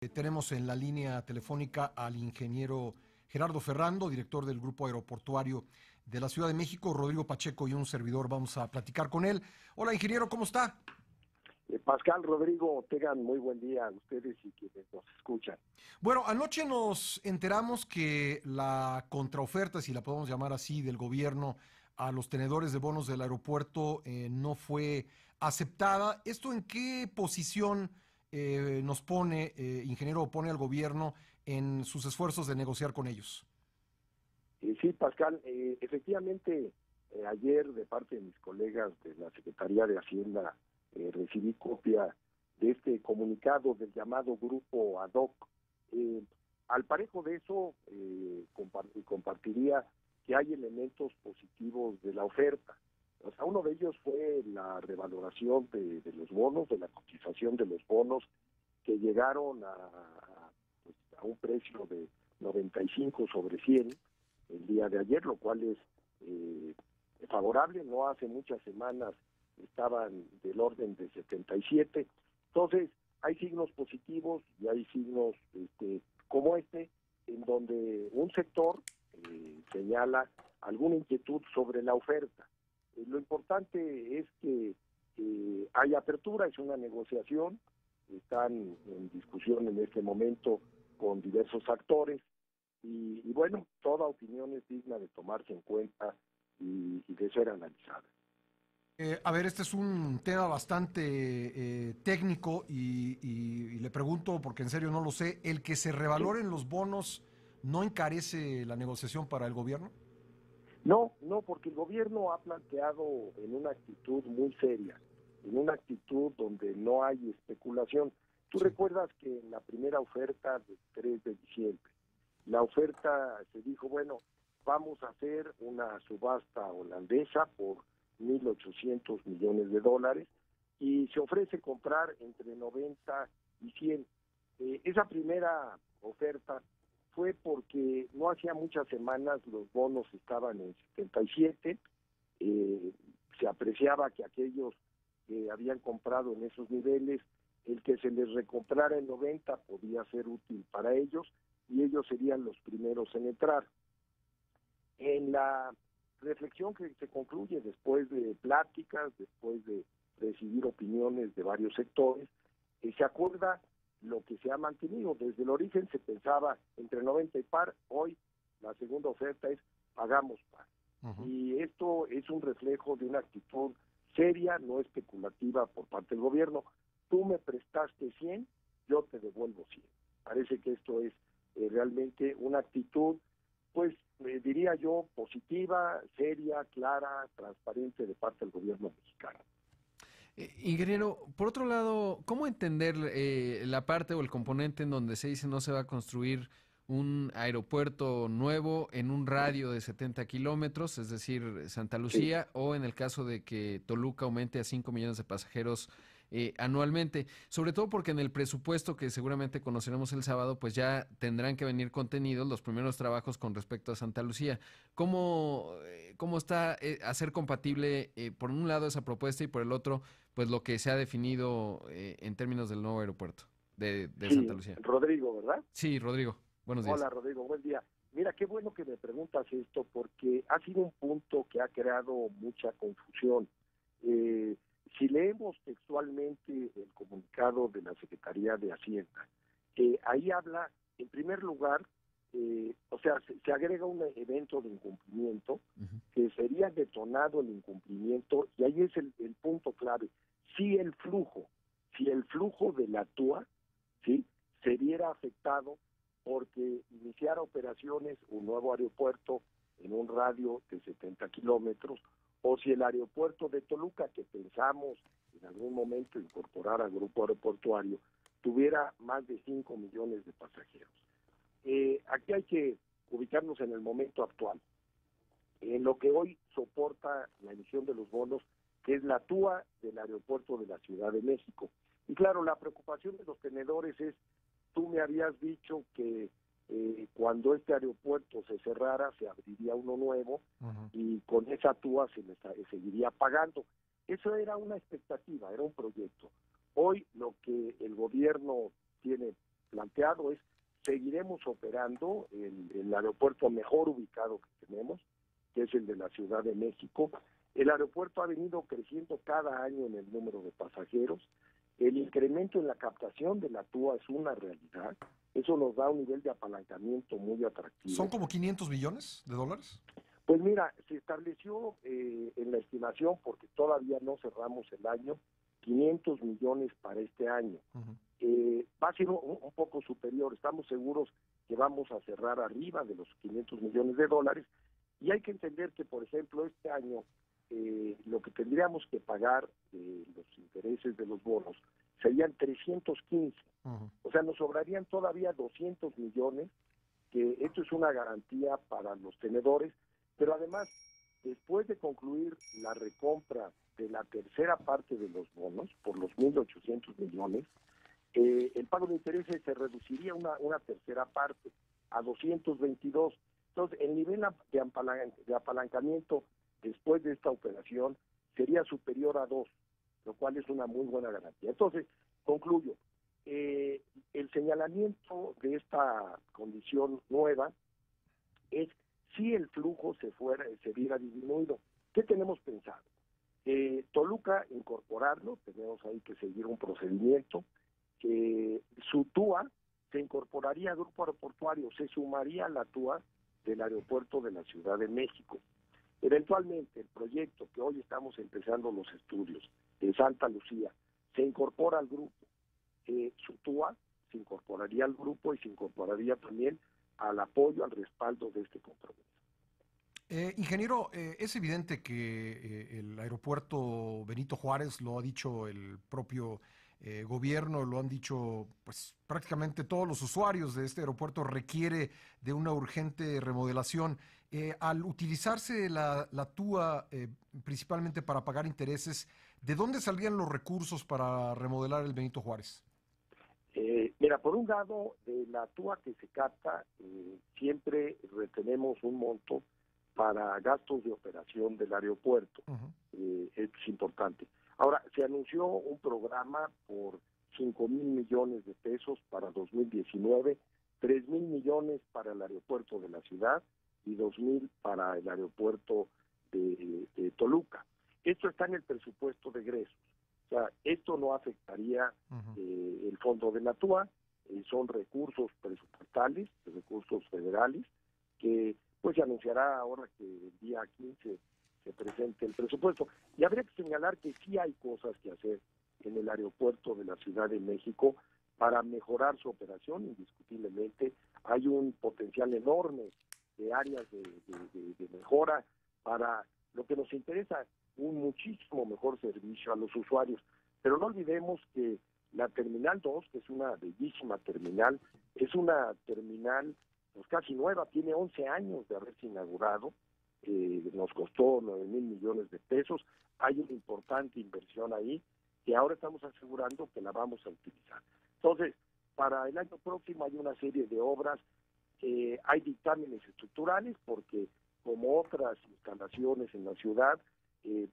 Tenemos en la línea telefónica al ingeniero Gerardo Ferrando, director del Grupo Aeroportuario de la Ciudad de México, Rodrigo Pacheco y un servidor. Vamos a platicar con él. Hola, ingeniero, ¿cómo está? Pascal, Rodrigo, tengan muy buen día a ustedes y quienes nos escuchan. Bueno, anoche nos enteramos que la contraoferta, si la podemos llamar así, del gobierno a los tenedores de bonos del aeropuerto no fue aceptada. ¿Esto en qué posición nos pone, ingeniero, pone al gobierno en sus esfuerzos de negociar con ellos? Sí, Pascal, efectivamente, ayer de parte de mis colegas de la Secretaría de Hacienda recibí copia de este comunicado del llamado Grupo Ad hoc. Al parejo de eso, compartiría que hay elementos positivos de la oferta. O sea, uno de ellos fue la revaloración de los bonos, de la cotización de los bonos, que llegaron a un precio de 95 sobre 100 el día de ayer, lo cual es favorable. No hace muchas semanas estaban del orden de 77. Entonces, hay signos positivos y hay signos como en donde un sector señala alguna inquietud sobre la oferta. Lo importante es que hay apertura, es una negociación, están en discusión en este momento con diversos actores y bueno, toda opinión es digna de tomarse en cuenta y de ser analizada. A ver, este es un tema bastante técnico y le pregunto, porque en serio no lo sé, ¿el que se Sí. revaloren los bonos no encarece la negociación para el gobierno? No, no, porque el gobierno ha planteado en una actitud muy seria, en una actitud donde no hay especulación. Tú Sí. recuerdas que en la primera oferta del 3 de diciembre, la oferta se dijo, bueno, vamos a hacer una subasta holandesa por 1.800 millones de dólares y se ofrece comprar entre 90 y 100. Esa primera oferta fue porque no hacía muchas semanas los bonos estaban en 77, se apreciaba que aquellos que habían comprado en esos niveles, el que se les recomprara en 90 podía ser útil para ellos y ellos serían los primeros en entrar. En la reflexión que se concluye después de pláticas, después de recibir opiniones de varios sectores, se acuerda lo que se ha mantenido. Desde el origen se pensaba entre 90 y par, hoy la segunda oferta es pagamos par. Ujú. Y esto es un reflejo de una actitud seria, no especulativa por parte del gobierno. Tú me prestaste 100, yo te devuelvo 100. Parece que esto es realmente una actitud, pues diría yo, positiva, seria, clara, transparente de parte del gobierno mexicano. Ingeniero, por otro lado, ¿cómo entender la parte o el componente en donde se dice no se va a construir un aeropuerto nuevo en un radio de 70 kilómetros, es decir, Santa Sí. Lucía, o en el caso de que Toluca aumente a 5 millones de pasajeros anualmente? Sobre todo porque en el presupuesto que seguramente conoceremos el sábado, pues ya tendrán que venir contenidos los primeros trabajos con respecto a Santa Lucía. ¿Cómo está hacer compatible, por un lado, esa propuesta y por el otro, pues lo que se ha definido en términos del nuevo aeropuerto de Santa Sí, Lucía? Rodrigo, ¿verdad? Sí, Rodrigo, buenos días. Hola, Rodrigo, buen día. Mira, qué bueno que me preguntas esto porque ha sido un punto que ha creado mucha confusión. Eh, si leemos textualmente el comunicado de la Secretaría de Hacienda, ahí habla, en primer lugar, o sea, se agrega un evento de incumplimiento Ujú. que sería detonado el incumplimiento, y ahí es el punto clave. Si el flujo, si el flujo de la TUA, ¿sí?, se viera afectado porque iniciara operaciones un nuevo aeropuerto en un radio de 70 kilómetros, o si el aeropuerto de Toluca, que pensamos en algún momento incorporar al grupo aeroportuario, tuviera más de 5 millones de pasajeros. Aquí hay que ubicarnos en el momento actual, en lo que hoy soporta la emisión de los bonos, que es la TUA del aeropuerto de la Ciudad de México. Y claro, la preocupación de los tenedores es, tú me habías dicho que cuando este aeropuerto se cerrara, se abriría uno nuevo Ujú. y con esa TUA se les seguiría pagando. Eso era una expectativa, era un proyecto. Hoy lo que el gobierno tiene planteado es, seguiremos operando el aeropuerto mejor ubicado que tenemos, que es el de la Ciudad de México. El aeropuerto ha venido creciendo cada año en el número de pasajeros. El incremento en la captación de la TUA es una realidad. Eso nos da un nivel de apalancamiento muy atractivo. ¿Son como 500 millones de dólares? Pues mira, se estableció en la estimación, porque todavía no cerramos el año, 500 millones para este año. Va a ser un poco superior. Estamos seguros que vamos a cerrar arriba de los 500 millones de dólares. Y hay que entender que, por ejemplo, este año lo que tendríamos que pagar de los intereses de los bonos serían 315. O sea, nos sobrarían todavía 200 millones, que esto es una garantía para los tenedores, pero además, después de concluir la recompra de la tercera parte de los bonos, por los 1.800 millones, el pago de intereses se reduciría una tercera parte, a 222. Entonces, el nivel de apalancamiento después de esta operación sería superior a 2, lo cual es una muy buena garantía. Entonces, concluyo, el señalamiento de esta condición nueva es si el flujo se viera disminuido. ¿Qué tenemos pensado? Toluca, incorporarlo, tenemos ahí que seguir un procedimiento. Su TUA se incorporaría al grupo aeroportuario, se sumaría a la TUA del aeropuerto de la Ciudad de México. Eventualmente, el proyecto que hoy estamos empezando los estudios de Santa Lucía se incorpora al grupo. Su TUA se incorporaría al grupo y se incorporaría también al apoyo, al respaldo de este compromiso. Ingeniero, es evidente que el aeropuerto Benito Juárez, lo ha dicho el propio gobierno, lo han dicho pues prácticamente todos los usuarios de este aeropuerto, requiere de una urgente remodelación. Al utilizarse la TUA principalmente para pagar intereses, ¿de dónde saldrían los recursos para remodelar el Benito Juárez? Mira, por un lado, de la TUA que se capta, siempre retenemos un monto para gastos de operación del aeropuerto. Es importante. Ahora, se anunció un programa por 5,000 millones de pesos para 2019, 3,000 millones para el aeropuerto de la ciudad y 2,000 para el aeropuerto de Toluca. Esto está en el presupuesto de egresos. O sea, esto no afectaría el fondo de la TUA, son recursos presupuestales, recursos federales, que pues se anunciará ahora que el día 15 se presente el presupuesto. Y habría que señalar que sí hay cosas que hacer en el aeropuerto de la Ciudad de México para mejorar su operación, indiscutiblemente. Hay un potencial enorme de áreas de mejora para lo que nos interesa, un muchísimo mejor servicio a los usuarios. Pero no olvidemos que la Terminal 2, que es una bellísima terminal, es una terminal pues casi nueva, tiene 11 años de haberse inaugurado, nos costó 9,000 millones de pesos, hay una importante inversión ahí, que ahora estamos asegurando que la vamos a utilizar. Entonces, para el año próximo hay una serie de obras, hay dictámenes estructurales, porque como otras instalaciones en la ciudad,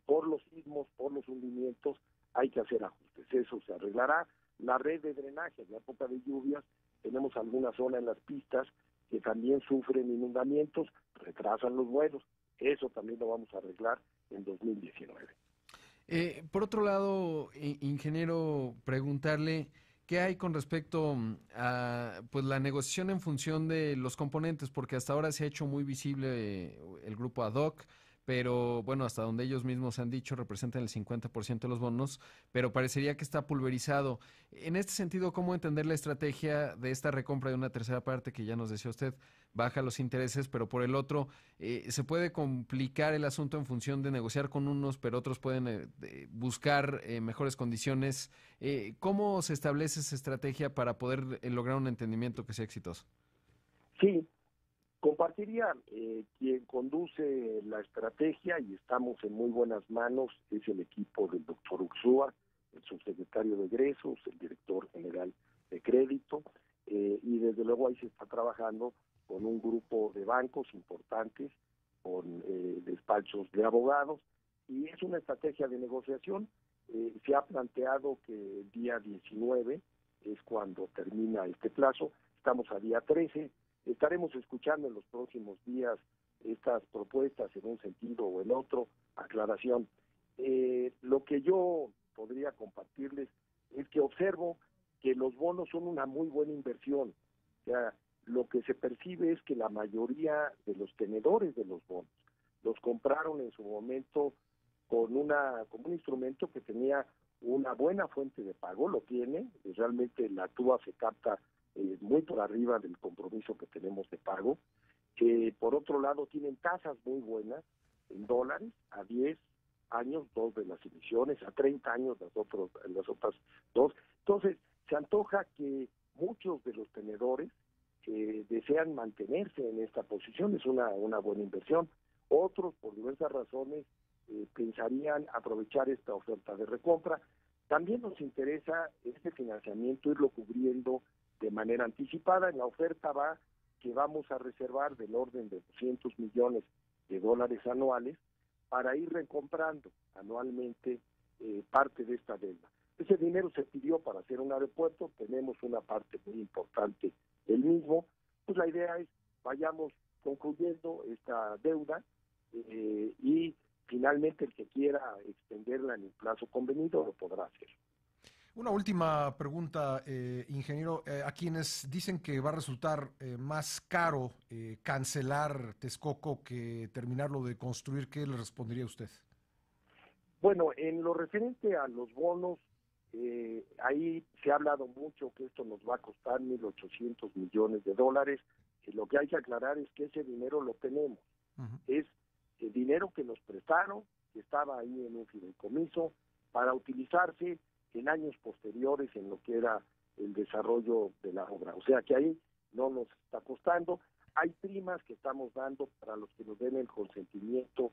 por los sismos, por los hundimientos, hay que hacer ajustes, eso se arreglará. La red de drenaje, en la época de lluvias, tenemos alguna zona en las pistas que también sufren inundamientos, retrasan los vuelos, eso también lo vamos a arreglar en 2019. Por otro lado, ingeniero, preguntarle qué hay con respecto a pues la negociación en función de los componentes, porque hasta ahora se ha hecho muy visible el grupo ad hoc, pero bueno, hasta donde ellos mismos han dicho, representan el 50% de los bonos, pero parecería que está pulverizado. En este sentido, ¿cómo entender la estrategia de esta recompra de una tercera parte que ya nos decía usted, baja los intereses, pero por el otro, se puede complicar el asunto en función de negociar con unos, pero otros pueden buscar mejores condiciones? ¿Cómo se establece esa estrategia para poder lograr un entendimiento que sea exitoso? Sí, compartiría, quien conduce la estrategia, y estamos en muy buenas manos, es el equipo del doctor Uxúa, el subsecretario de egresos, el director general de crédito, y desde luego ahí se está trabajando con un grupo de bancos importantes, con despachos de abogados, y es una estrategia de negociación. Se ha planteado que el día 19 es cuando termina este plazo. Estamos a día 13. Estaremos escuchando en los próximos días estas propuestas en un sentido o en otro, aclaración. Lo que yo podría compartirles es que observo que los bonos son una muy buena inversión. O sea, lo que se percibe es que la mayoría de los tenedores de los bonos los compraron en su momento con un instrumento que tenía una buena fuente de pago, lo tiene, realmente la TUA se capta muy por arriba del compromiso que tenemos de pago. Por otro lado, tienen tasas muy buenas en dólares, a 10 años, 2 de las emisiones, a 30 años las otras 2. Entonces, se antoja que muchos de los tenedores desean mantenerse en esta posición, es una buena inversión. Otros, por diversas razones, pensarían aprovechar esta oferta de recompra. También nos interesa este financiamiento irlo cubriendo de manera anticipada. En la oferta va que vamos a reservar del orden de $200 millones anuales para ir recomprando anualmente parte de esta deuda. Ese dinero se pidió para hacer un aeropuerto, tenemos una parte muy importante del mismo, pues la idea es vayamos concluyendo esta deuda y finalmente el que quiera extenderla en el plazo convenido lo podrá hacer. Una última pregunta, ingeniero. A quienes dicen que va a resultar más caro cancelar Texcoco que terminarlo de construir, ¿qué le respondería usted? Bueno, en lo referente a los bonos, ahí se ha hablado mucho que esto nos va a costar $1,800 millones. Lo que hay que aclarar es que ese dinero lo tenemos. Es el dinero que nos prestaron, que estaba ahí en un fideicomiso, para utilizarse en años posteriores en lo que era el desarrollo de la obra. O sea que ahí no nos está costando. Hay primas que estamos dando para los que nos den el consentimiento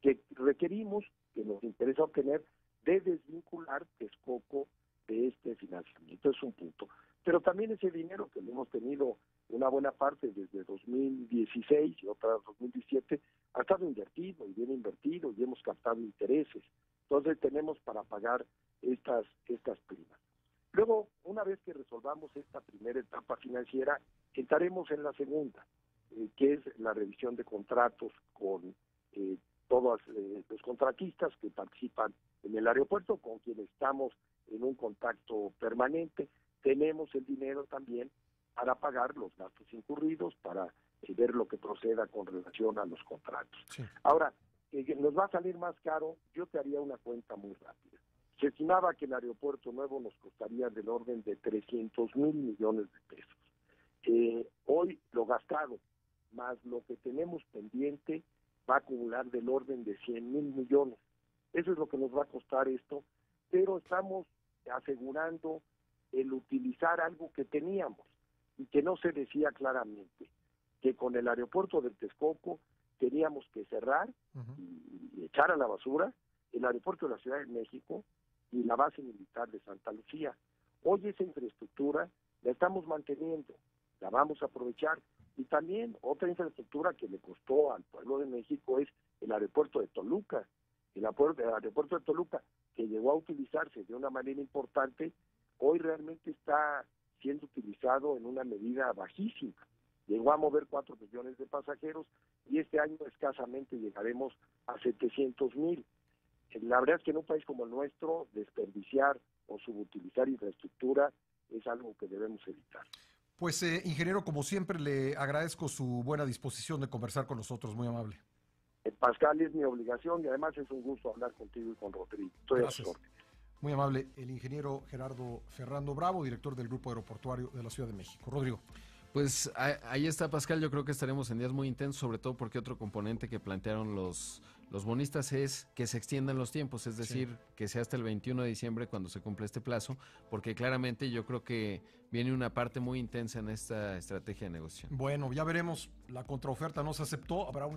que requerimos, que nos interesa obtener, de desvincular Texcoco de este financiamiento. Es un punto. Pero también ese dinero que lo hemos tenido una buena parte desde 2016 y otra 2017, ha estado invertido y bien invertido y hemos captado intereses. Entonces tenemos para pagar estas primas. Luego, una vez que resolvamos esta primera etapa financiera, entraremos en la segunda, que es la revisión de contratos con todos los contratistas que participan en el aeropuerto, con quienes estamos en un contacto permanente. Tenemos el dinero también para pagar los gastos incurridos, para ver lo que proceda con relación a los contratos. Sí. Ahora, nos va a salir más caro. Yo te haría una cuenta muy rápida. Se estimaba que el aeropuerto nuevo nos costaría del orden de $300 mil millones. Hoy lo gastado más lo que tenemos pendiente va a acumular del orden de $100 mil millones. Eso es lo que nos va a costar esto, pero estamos asegurando el utilizar algo que teníamos y que no se decía claramente, que con el aeropuerto de Texcoco teníamos que cerrar y echar a la basura el aeropuerto de la Ciudad de México y la base militar de Santa Lucía. Hoy esa infraestructura la estamos manteniendo, la vamos a aprovechar. Y también otra infraestructura que le costó al pueblo de México es el aeropuerto de Toluca. El aeropuerto de Toluca, que llegó a utilizarse de una manera importante, hoy realmente está siendo utilizado en una medida bajísima. Llegó a mover 4 millones de pasajeros y este año escasamente llegaremos a 700 mil. La verdad es que en un país como el nuestro, desperdiciar o subutilizar infraestructura es algo que debemos evitar. Pues, ingeniero, como siempre, le agradezco su buena disposición de conversar con nosotros, muy amable. Pascal, es mi obligación y además es un gusto hablar contigo y con Rodrigo. Gracias. Muy amable, el ingeniero Gerardo Ferrando Bravo, director del Grupo Aeroportuario de la Ciudad de México. Rodrigo. Pues ahí está, Pascal. Yo creo que estaremos en días muy intensos, sobre todo porque otro componente que plantearon los bonistas es que se extiendan los tiempos, es decir, sí, que sea hasta el 21 de diciembre cuando se cumple este plazo, porque claramente yo creo que viene una parte muy intensa en esta estrategia de negociación. Bueno, ya veremos. La contraoferta no se aceptó, habrá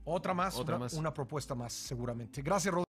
otra más, una propuesta más seguramente. Gracias, Rodrigo.